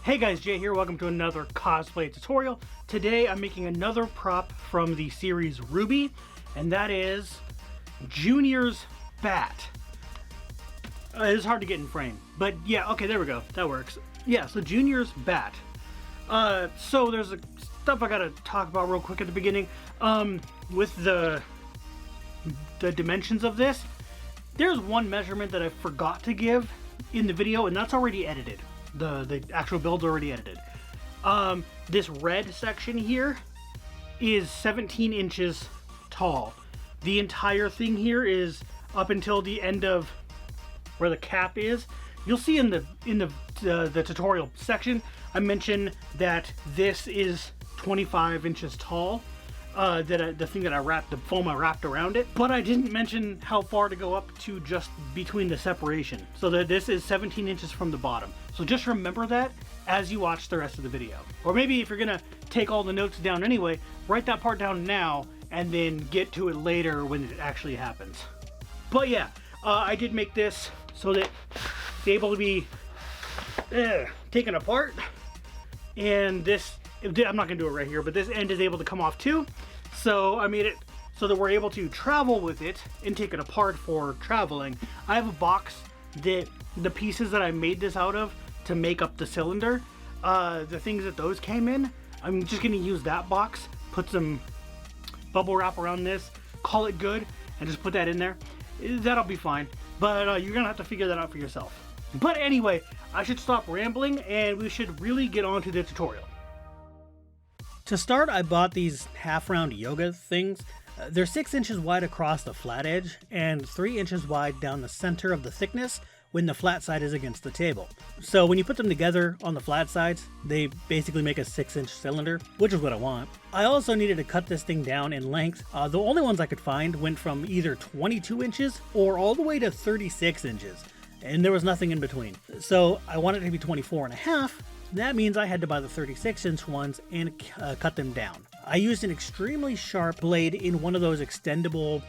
Hey guys, Jay here, welcome to another cosplay tutorial. Today I'm making another prop from the series RWBY, and that is Junior's bat. It's hard to get in frame, but yeah, okay, there we go, that works. Yeah, so Junior's bat. So there's stuff I gotta talk about real quick at the beginning. With the dimensions of this, there's one measurement that I forgot to give in the video, and that's already edited. The actual build's already edited. This red section here is 17 inches tall. The entire thing here is up until the end of where the cap is. You'll see in the tutorial section, I mentioned that this is 25 inches tall. The thing that I wrapped, the foam I wrapped around it, but I didn't mention how far to go up to just between the separation. So that this is 17 inches from the bottom. So just remember that as you watch the rest of the video. Or maybe if you're gonna take all the notes down anyway, write that part down now and then get to it later when it actually happens. But yeah, I did make this so that it's able to be taken apart. And this, I'm not gonna do it right here, but this end is able to come off too. So I made it so that we're able to travel with it and take it apart for traveling. I have a box that the pieces that I made this out of to make up the cylinder, the things that those came in, I'm just gonna use that box, put some bubble wrap around this, call it good, and just put that in there. That'll be fine, but you're gonna have to figure that out for yourself. But anyway, I should stop rambling and we should really get on to the tutorial. To start, I bought these half-round yoga things. They're 6 inches wide across the flat edge and 3 inches wide down the center of the thickness when the flat side is against the table. So when you put them together on the flat sides, they basically make a 6-inch cylinder, which is what I want. I also needed to cut this thing down in length. The only ones I could find went from either 22 inches or all the way to 36 inches. And there was nothing in between. So I wanted it to be 24.5. That means I had to buy the 36-inch ones and cut them down. I used an extremely sharp blade in one of those extendable,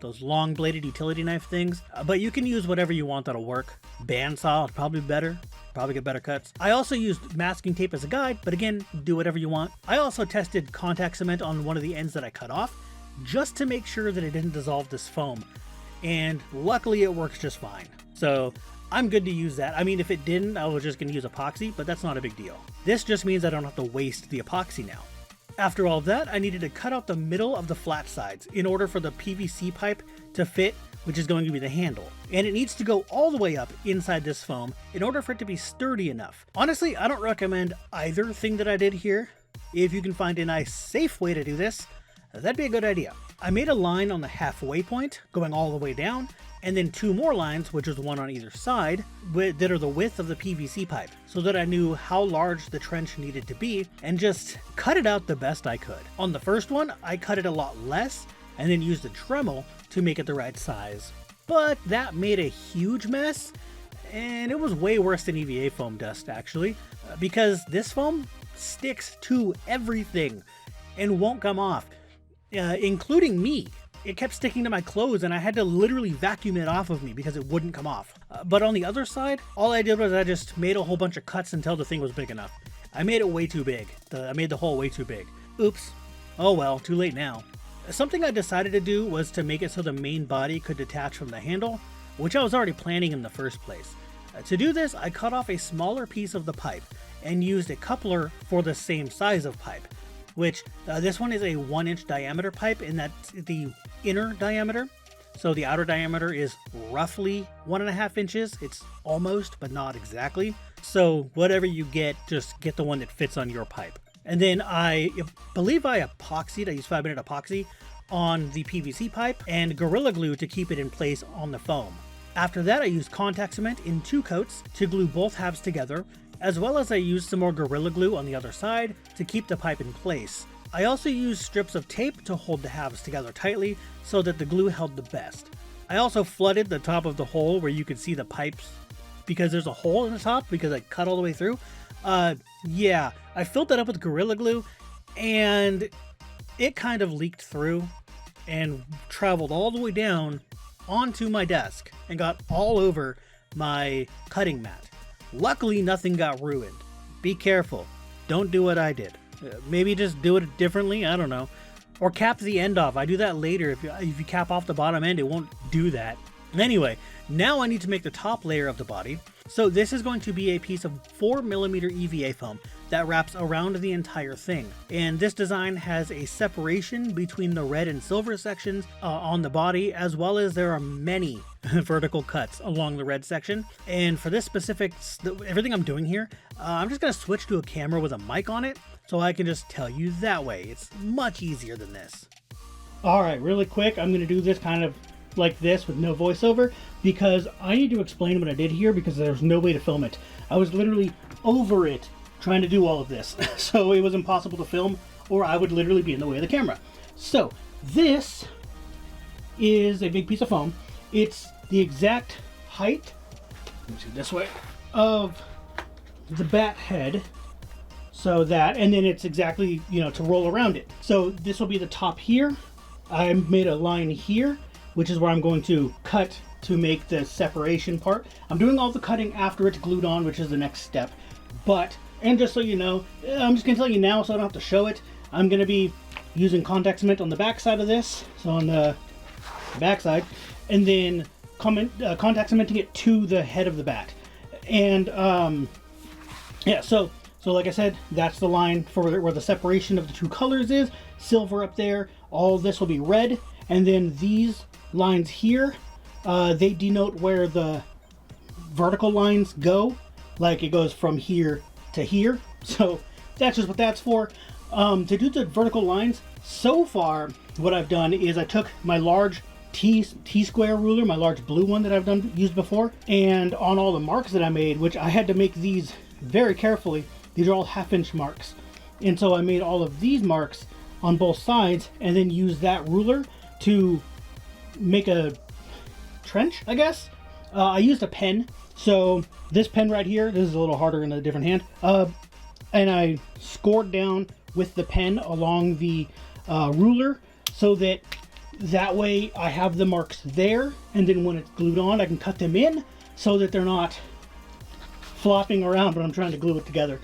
those long-bladed utility knife things, but you can use whatever you want that'll work. Bandsaw is probably better, probably get better cuts. I also used masking tape as a guide, but again, do whatever you want. I also tested contact cement on one of the ends that I cut off, just to make sure that it didn't dissolve this foam, and luckily it works just fine. So I'm good to use that. I mean, if it didn't, I was just going to use epoxy, but that's not a big deal. This just means I don't have to waste the epoxy now. After all of that, I needed to cut out the middle of the flat sides in order for the PVC pipe to fit, which is going to be the handle. And it needs to go all the way up inside this foam in order for it to be sturdy enough. Honestly, I don't recommend either thing that I did here. If you can find a nice, safe way to do this, that'd be a good idea. I made a line on the halfway point, going all the way down, and then 2 more lines, which is one on either side, that are the width of the PVC pipe, so that I knew how large the trench needed to be, and just cut it out the best I could. On the first one, I cut it a lot less, and then used a Dremel to make it the right size. But that made a huge mess, and it was way worse than EVA foam dust, actually, because this foam sticks to everything and won't come off, including me. It kept sticking to my clothes and I had to literally vacuum it off of me because it wouldn't come off. But on the other side, all I did was I just made a whole bunch of cuts until the thing was big enough. I made it way too big. I made the hole way too big. Oops. Oh well, too late now. Something I decided to do was to make it so the main body could detach from the handle, which I was already planning in the first place. To do this, I cut off a smaller piece of the pipe and used a coupler for the same size of pipe. Which, this one is a 1-inch diameter pipe, and that's the inner diameter. So the outer diameter is roughly 1.5 inches. It's almost, but not exactly. So whatever you get, just get the one that fits on your pipe. And then I believe I epoxied, I used 5-minute epoxy on the PVC pipe and Gorilla Glue to keep it in place on the foam. After that, I used contact cement in 2 coats to glue both halves together, as well as I used some more Gorilla Glue on the other side to keep the pipe in place. I also used strips of tape to hold the halves together tightly so that the glue held the best. I also flooded the top of the hole where you could see the pipes because there's a hole in the top because I cut all the way through. Yeah, I filled that up with Gorilla Glue and it kind of leaked through and traveled all the way down onto my desk and got all over my cutting mat. Luckily, nothing got ruined. be careful. Don't do what I did. Maybe just do it differently, I don't know. Or cap the end off. I do that later. If you cap off the bottom end, it won't do that. Anyway, now I need to make the top layer of the body. So this is going to be a piece of 4mm EVA foam that wraps around the entire thing. And this design has a separation between the red and silver sections on the body, as well as there are many vertical cuts along the red section. And for this specific, everything I'm doing here, I'm just going to switch to a camera with a mic on it so I can just tell you that way. It's much easier than this. All right, really quick, I'm going to do this kind of like this with no voiceover because I need to explain what I did here because there's no way to film it. I was literally over it trying to do all of this. So it was impossible to film or I would literally be in the way of the camera. So this is a big piece of foam. It's the exact height, let me see this way, of the bat head. So that, and then it's exactly, to roll around it. So this will be the top here. I made a line here, which is where I'm going to cut to make the separation part. I'm doing all the cutting after it's glued on, which is the next step. But, and just so you know, I'm just gonna tell you now so I don't have to show it. I'm gonna be using contact cement on the back side of this, so on the back side, and then contact cementing it to the head of the bat. And yeah, so like I said, that's the line for where the separation of the two colors is. Silver up there, all this will be red, and then these lines here, they denote where the vertical lines go, like it goes from here to here. So that's just what that's for. To do the vertical lines, so far what I've done is I took my large T-square ruler, my large blue one that I've used before, and on all the marks that I made, which I had to make these very carefully, these are all 1/2" marks. And so I made all of these marks on both sides and then used that ruler to make a trench, I guess. I used a pen. So this pen right here, this is a little harder in a different hand. And I scored down with the pen along the ruler so that way I have the marks there. And then when it's glued on, I can cut them in so that they're not flopping around when I'm trying to glue it together.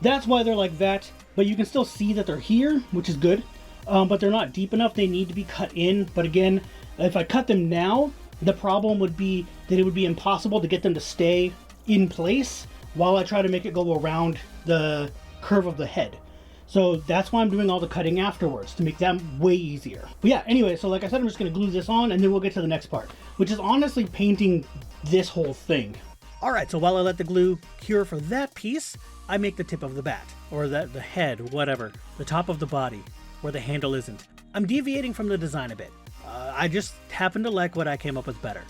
That's why they're like that, but you can still see that they're here, which is good. But they're not deep enough. They need to be cut in. But again, if I cut them now, the problem would be that it would be impossible to get them to stay in place while I try to make it go around the curve of the head. So that's why I'm doing all the cutting afterwards, to make that way easier. But yeah, anyway, so like I said, I'm just going to glue this on and then we'll get to the next part, which is honestly painting this whole thing. All right, so while I let the glue cure for that piece, I make the tip of the bat, or the head, whatever, the top of the body, where the handle isn't. I'm deviating from the design a bit. I just happen to like what I came up with better.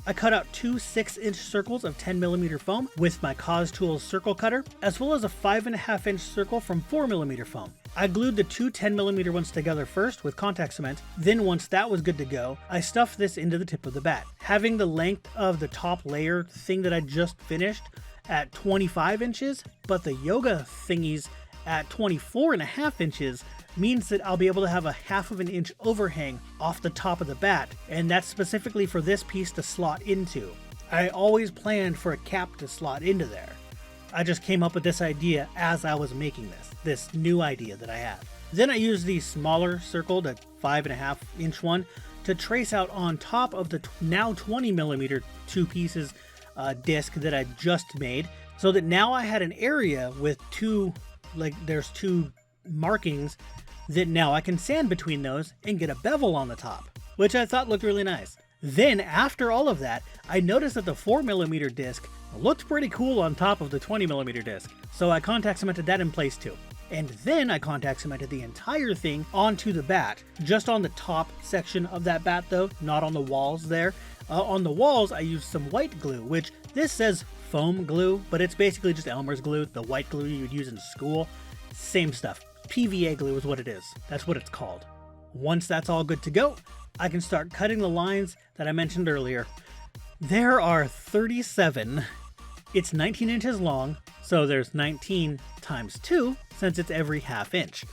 I cut out two 6-inch circles of 10mm foam with my Cos Tools circle cutter, as well as a 5.5-inch circle from 4mm foam. I glued the two 10mm ones together first with contact cement, then once that was good to go, I stuffed this into the tip of the bat. Having the length of the top layer thing that I just finished at 25 inches, but the yoga thingies at 24.5 inches, means that I'll be able to have a 1/2 inch overhang off the top of the bat, and that's specifically for this piece to slot into. I always planned for a cap to slot into there. I just came up with this idea as I was making this new idea that I have. Then I used the smaller circle, the 5.5-inch one, to trace out on top of the now 20mm two pieces disc that I just made, so that now I had an area with there's two markings that now I can sand between those and get a bevel on the top, which I thought looked really nice. Then after all of that, I noticed that the 4mm disc looked pretty cool on top of the 20mm disc, so I contact cemented that in place too. And then I contact cemented the entire thing onto the bat, just on the top section of that bat though, not on the walls there. On the walls I used some white glue, which this says foam glue, but it's basically just Elmer's glue, the white glue you would use in school. Same stuff. PVA glue is what it is. That's what it's called. Once that's all good to go, I can start cutting the lines that I mentioned earlier. There are 37. It's 19 inches long, so there's 19 times 2, since it's every 1/2 inch,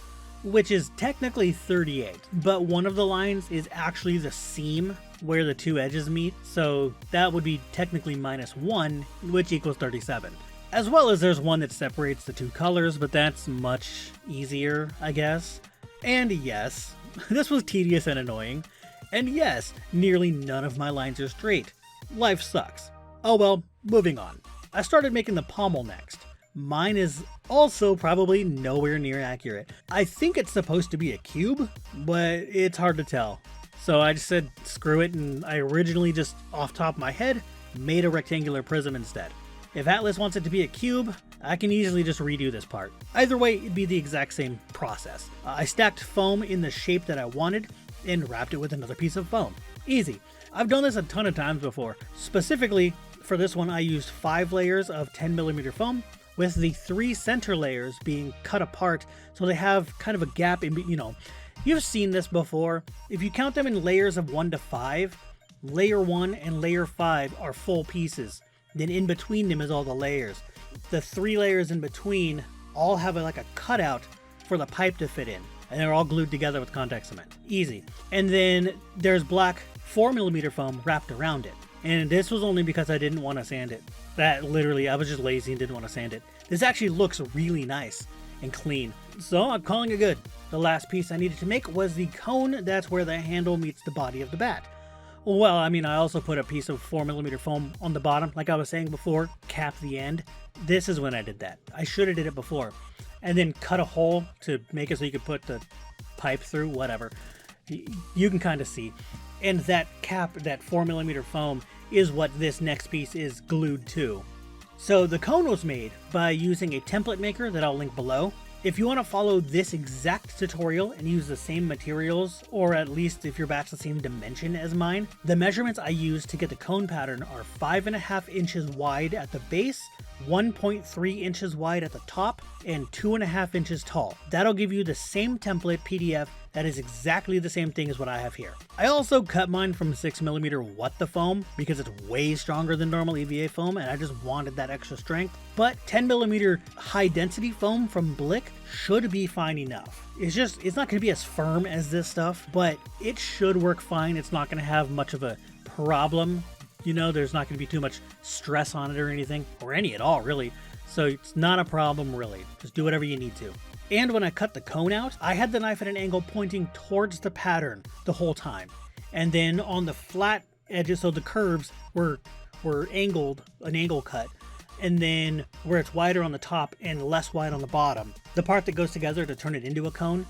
which is technically 38. But one of the lines is actually the seam where the two edges meet, so that would be technically -1, which equals 37. As well as there's one that separates the two colors, but that's much easier, I guess. And yes, this was tedious and annoying. And yes, nearly none of my lines are straight. Life sucks. Oh well, moving on. I started making the pommel next. Mine is also probably nowhere near accurate. I think it's supposed to be a cube, but it's hard to tell. So I just said screw it, and I originally just off top of my head made a rectangular prism instead. If Atlas wants it to be a cube, I can easily just redo this part. Either way, it'd be the exact same process. I stacked foam in the shape that I wanted and wrapped it with another piece of foam. Easy. I've done this a ton of times before. Specifically, for this one I used 5 layers of 10mm foam, with the 3 center layers being cut apart so they have kind of a gap in, you've seen this before. If you count them in layers of 1 to 5, layer 1 and layer 5 are full pieces. Then in between them is all the layers. The 3 layers in between all have like a cutout for the pipe to fit in, and they're all glued together with contact cement. Easy. And then there's black 4mm foam wrapped around it. And this was only because I didn't want to sand it. I was just lazy and didn't want to sand it. This actually looks really nice and clean, so I'm calling it good. The last piece I needed to make was the cone. That's where the handle meets the body of the bat. Well, I also put a piece of 4mm foam on the bottom, like I was saying before, cap the end. This is when I did that. I should have did it before. And then cut a hole to make it so you could put the pipe through, whatever. You can kind of see. And that cap, that 4mm foam, is what this next piece is glued to. So the cone was made by using a template maker that I'll link below. If you want to follow this exact tutorial and use the same materials, or at least if your bat's the same dimension as mine, the measurements I used to get the cone pattern are 5.5 inches wide at the base, 1.3 inches wide at the top, and 2.5 inches tall. That'll give you the same template PDF that is exactly the same thing as what I have here. I also cut mine from 6mm What the foam because it's way stronger than normal EVA foam and I just wanted that extra strength. But 10mm high density foam from Blick should be fine enough. It's not going to be as firm as this stuff, but it should work fine. It's not going to have much of a problem. There's not going to be too much stress on it or anything, or any at all really. So it's not a problem really. Just do whatever you need to. And when I cut the cone out, I had the knife at an angle pointing towards the pattern the whole time. And then on the flat edges, so the curves were angled, an angle cut. And then where it's wider on the top and less wide on the bottom, the part that goes together to turn it into a cone,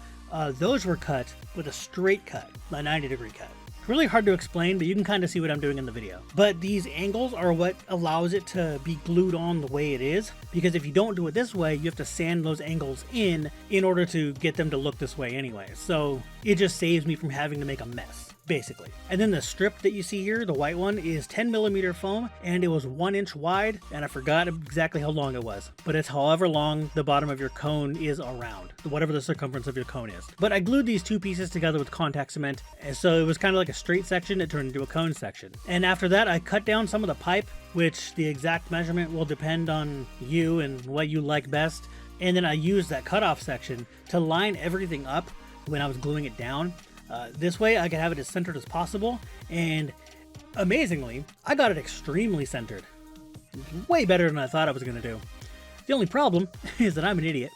those were cut with a straight cut, a 90-degree cut. Really hard to explain, but you can kind of see what I'm doing in the video. But these angles are what allows it to be glued on the way it is, because if you don't do it this way, you have to sand those angles in order to get them to look this way anyway. So it just saves me from having to make a mess, basically. And then the strip that you see here, the white one, is 10mm foam, and it was 1 inch wide, and I forgot exactly how long it was, but it's however long the bottom of your cone is around, whatever the circumference of your cone is. But I glued these 2 pieces together with contact cement, and so it was kind of like a straight section that turned into a cone section. And after that, I cut down some of the pipe, which the exact measurement will depend on you and what you like best. And then I used that cutoff section to line everything up when I was gluing it down. This way I could have it as centered as possible, and amazingly, I got it extremely centered. Way better than I thought I was going to do. The only problem is that I'm an idiot,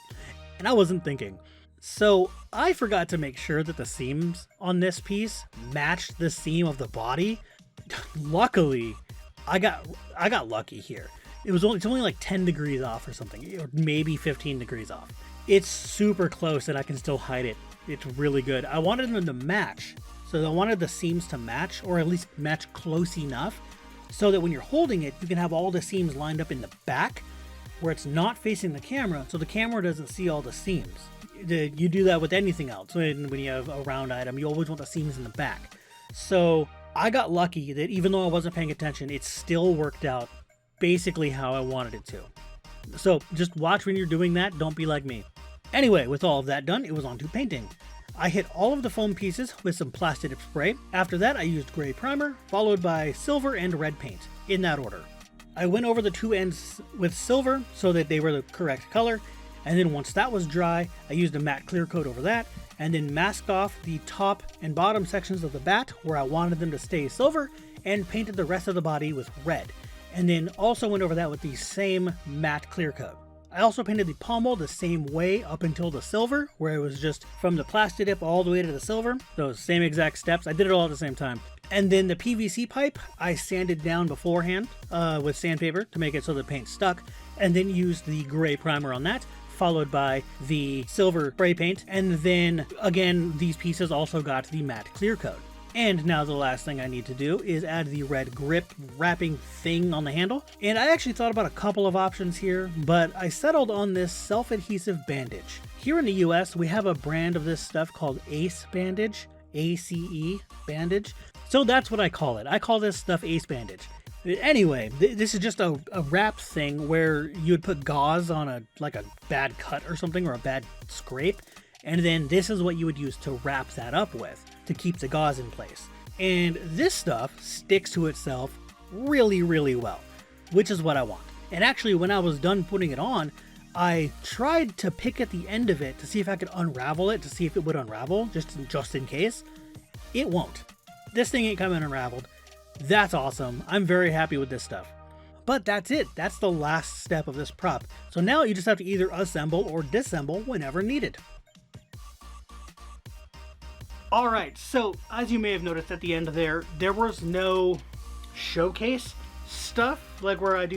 and I wasn't thinking. So I forgot to make sure that the seams on this piece matched the seam of the body. Luckily, I got lucky here. It's only like 10 degrees off or something, or maybe 15 degrees off. It's super close and I can still hide it. It's really good. I wanted them to match. So I wanted the seams to match, or at least match close enough, so that when you're holding it, you can have all the seams lined up in the back where it's not facing the camera, so the camera doesn't see all the seams. You do that with anything else. When you have a round item, you always want the seams in the back. So I got lucky that even though I wasn't paying attention, it still worked out basically how I wanted it to. So just watch when you're doing that, don't be like me. Anyway, with all of that done, it was on to painting. I hit all of the foam pieces with some plastic dip spray. After that, I used gray primer, followed by silver and red paint, in that order. I went over the 2 ends with silver so that they were the correct color, and then once that was dry, I used a matte clear coat over that, and then masked off the top and bottom sections of the bat where I wanted them to stay silver, and painted the rest of the body with red. and then also went over that with the same matte clear coat. I also painted the pommel the same way up until the silver, where it was just from the plastic dip all the way to the silver. Those same exact steps. I did it all at the same time. And then the PVC pipe, I sanded down beforehand with sandpaper to make it so the paint stuck, and then used the gray primer on that, followed by the silver spray paint. And then again, these pieces also got the matte clear coat. And now the last thing I need to do is add the red grip wrapping thing on the handle. And I actually thought about a couple of options here, but I settled on this self-adhesive bandage. Here in the US, we have a brand of this stuff called Ace Bandage, ACE bandage. So that's what I call it. I call this stuff Ace Bandage. Anyway, this is just a wrap thing where you would put gauze on a bad cut or something, or a bad scrape. And then this is what you would use to wrap that up with to keep the gauze in place. And this stuff sticks to itself really, really well, which is what I want. And actually, when I was done putting it on, I tried to pick at the end of it to see if I could unravel it, to see if it would unravel, just in case. It won't. This thing ain't coming unraveled. That's awesome. I'm very happy with this stuff. But that's it. That's the last step of this prop. So now you just have to either assemble or disassemble whenever needed. Alright, so as you may have noticed at the end there was no showcase stuff, like where I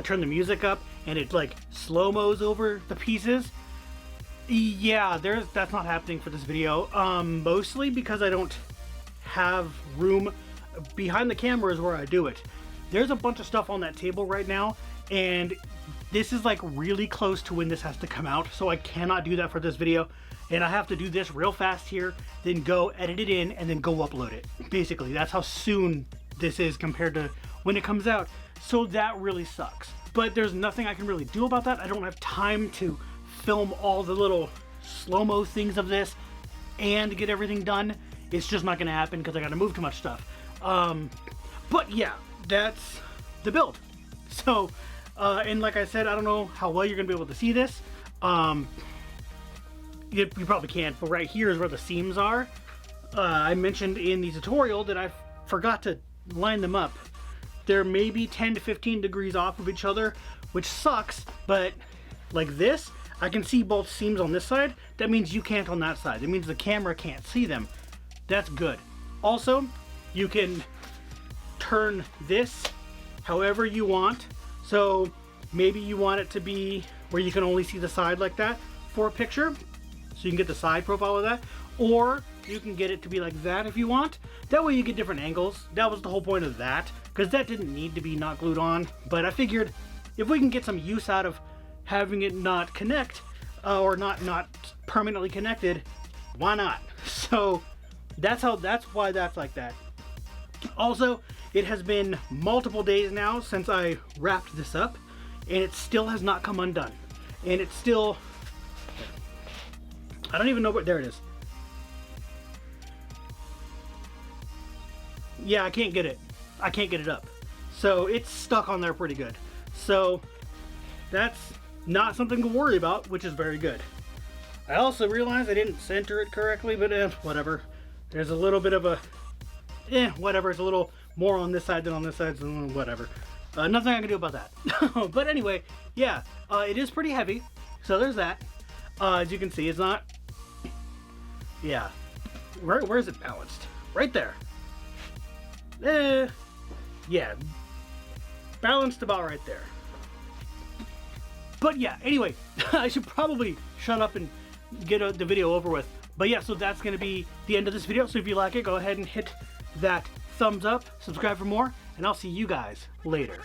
turn the music up and it like slow-mos over the pieces. Yeah, that's not happening for this video, mostly because I don't have room behind the camera is where I do it. There's a bunch of stuff on that table right now, and this is like really close to when this has to come out, so I cannot do that for this video. And I have to do this real fast here, then go edit it in, and then go upload it. Basically, that's how soon this is compared to when it comes out. So that really sucks. But there's nothing I can really do about that. I don't have time to film all the little slow-mo things of this and get everything done. It's just not gonna happen because I gotta move too much stuff. But yeah, that's the build. So, and like I said, I don't know how well you're gonna be able to see this. You probably can't, but right here is where the seams are. I mentioned in the tutorial that I forgot to line them up. They're maybe 10 to 15 degrees off of each other, which sucks, but like this, I can see both seams on this side. That means you can't on that side. That means the camera can't see them. That's good. Also, you can turn this however you want. So maybe you want it to be where you can only see the side like that for a picture. So you can get the side profile of that, or you can get it to be like that if you want. That way you get different angles. That was the whole point of that, because that didn't need to be not glued on. But I figured if we can get some use out of having it not connect, or not permanently connected, why not? So that's why that's like that. Also, it has been multiple days now since I wrapped this up, and it still has not come undone. And it's still, I don't even know where, there it is. Yeah, I can't get it. I can't get it up. So it's stuck on there pretty good. So that's not something to worry about, which is very good. I also realized I didn't center it correctly, but whatever. There's a little bit of a, whatever. It's a little more on this side than on this side, so whatever. Nothing I can do about that. But anyway, yeah, it is pretty heavy. So there's that. As you can see, it's not, yeah. Where is it balanced? Right there. Yeah. Balanced about right there. But yeah, anyway, I should probably shut up and get the video over with. But yeah, so that's going to be the end of this video. So if you like it, go ahead and hit that thumbs up, subscribe for more, and I'll see you guys later.